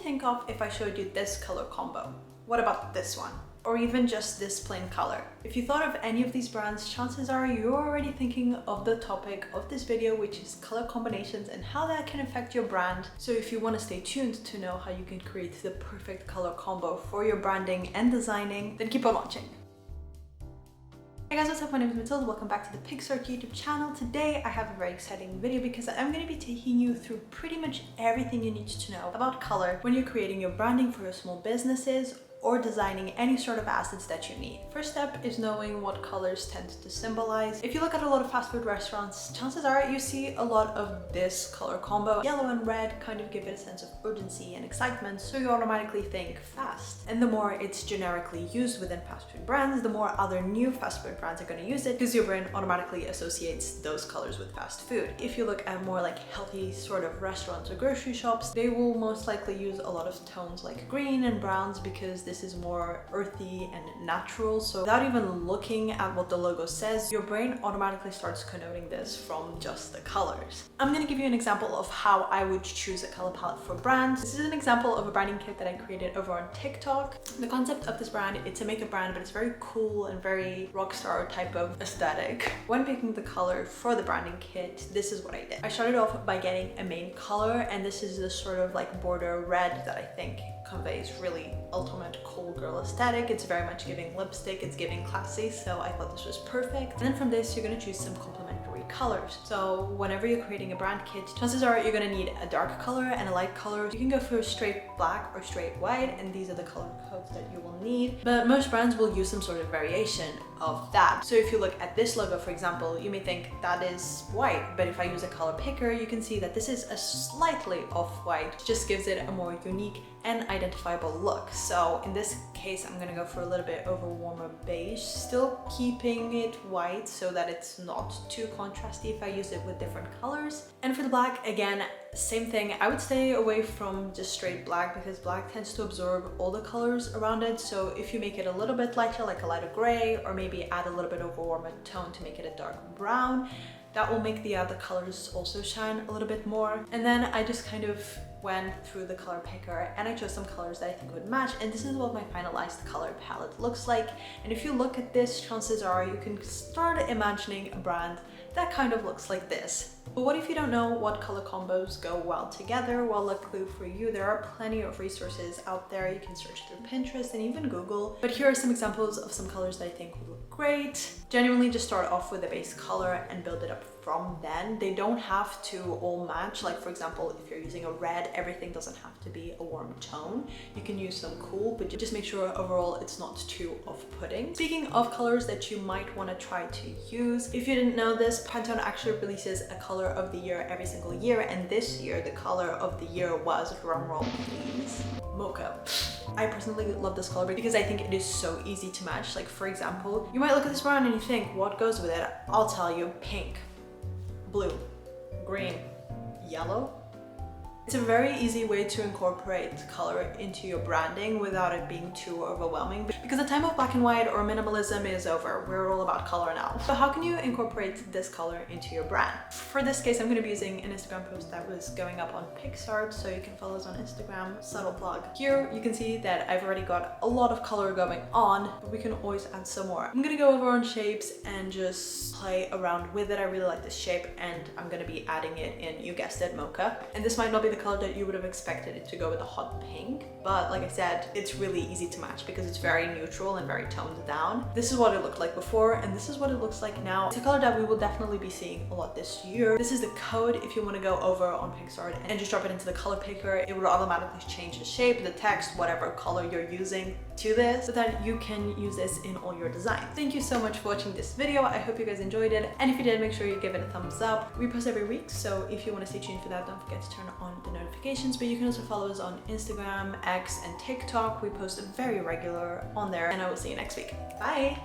think of if I showed you this color combo? What about this one? Or even just this plain color? If you thought of any of these brands, chances are you're already thinking of the topic of this video, which is color combinations and how that can affect your brand. So if you want to stay tuned to know how you can create the perfect color combo for your branding and designing, then keep on watching. Hey guys, what's up? My name is Matilda. Welcome back to the Picsart YouTube channel. Today I have a very exciting video because I'm going to be taking you through pretty much everything you need to know about color when you're creating your branding for your small businesses or designing any sort of assets that you need. First step is knowing what colors tend to symbolize. If you look at a lot of fast food restaurants, chances are you see a lot of this color combo. Yellow and red kind of give it a sense of urgency and excitement, so you automatically think fast. And the more it's generically used within fast food brands, the more other new fast food brands are going to use it because your brain automatically associates those colors with fast food. If you look at more like healthy sort of restaurants or grocery shops, they will most likely use a lot of tones like green and browns because this is more earthy and natural. So without even looking at what the logo says, your brain automatically starts connoting this from just the colors. I'm going to give you an example of how I would choose a color palette for brands. This is an example of a branding kit that I created over on TikTok. The concept of this brand, it's a makeup brand, but it's very cool and very rockstar type of aesthetic. When picking the color for the branding kit, this is what I did. I started off by getting a main color, and this is the sort of like border red that I think conveys really ultimate cool girl aesthetic. It's very much giving lipstick, it's giving classy, so I thought this was perfect. And then from this, you're gonna choose some complementary colors. So whenever you're creating a brand kit, chances are you're gonna need a dark color and a light color. You can go for straight black or straight white, and these are the color codes that you will need. But most brands will use some sort of variation of that. So if you look at this logo, for example, you may think that is white, but if I use a color picker, you can see that this is a slightly off-white. It just gives it a more unique and identifiable look. So in this case, I'm gonna go for a little bit over warmer beige, still keeping it white so that it's not too contrasty if I use it with different colors. And for the black, again, same thing. I would stay away from just straight black because black tends to absorb all the colors around it. So if you make it a little bit lighter, like a lighter gray, or maybe add a little bit of a warmer tone to make it a dark brown, that will make the other colors also shine a little bit more. And then I just kind of went through the color picker and I chose some colors that I think would match, and this is what my finalized color palette looks like. And if you look at this, chances are you can start imagining a brand that kind of looks like this. But what if you don't know what color combos go well together? Well, luckily for you, there are plenty of resources out there. You can search through Pinterest and even Google. But here are some examples of some colors that I think would look great. Genuinely just start off with a base color and build it up from then. They don't have to all match. Like for example, if you're using a red, everything doesn't have to be a warm tone. You can use some cool, but just make sure overall it's not too off-putting. Speaking of colors that you might want to try to use, if you didn't know this, Pantone actually releases a color of the year every single year, and this year the color of the year was, drumroll please, mocha. I personally love this color because I think it is so easy to match. Like for example, you might look at this brand and you think, what goes with it? I'll tell you: pink, blue, green, yellow. It's a very easy way to incorporate color into your branding without it being too overwhelming, because the time of black and white or minimalism is over. We're all about color now. So how can you incorporate this color into your brand? For this case, I'm going to be using an Instagram post that was going up on Picsart, so you can follow us on Instagram, subtle plug. Here you can see that I've already got a lot of color going on, but we can always add some more. I'm going to go over on shapes and just play around with it. I really like this shape, and I'm going to be adding it in, you guessed it, mocha. And this might not be the color that you would have expected it to go with a hot pink, but like I said, it's really easy to match because it's very neutral and very toned down. This is what it looked like before, and this is what it looks like now. It's a color that we will definitely be seeing a lot this year. This is the code if you want to go over on Picsart and just drop it into the color picker. It would automatically change the shape, the text, whatever color you're using to this, so that you can use this in all your designs. Thank you so much for watching this video. I hope you guys enjoyed it, and if you did, make sure you give it a thumbs up. We post every week, so if you want to stay tuned for that, don't forget to turn on the notifications. But you can also follow us on Instagram, X, and TikTok. We post very regular on there, and I will see you next week. Bye!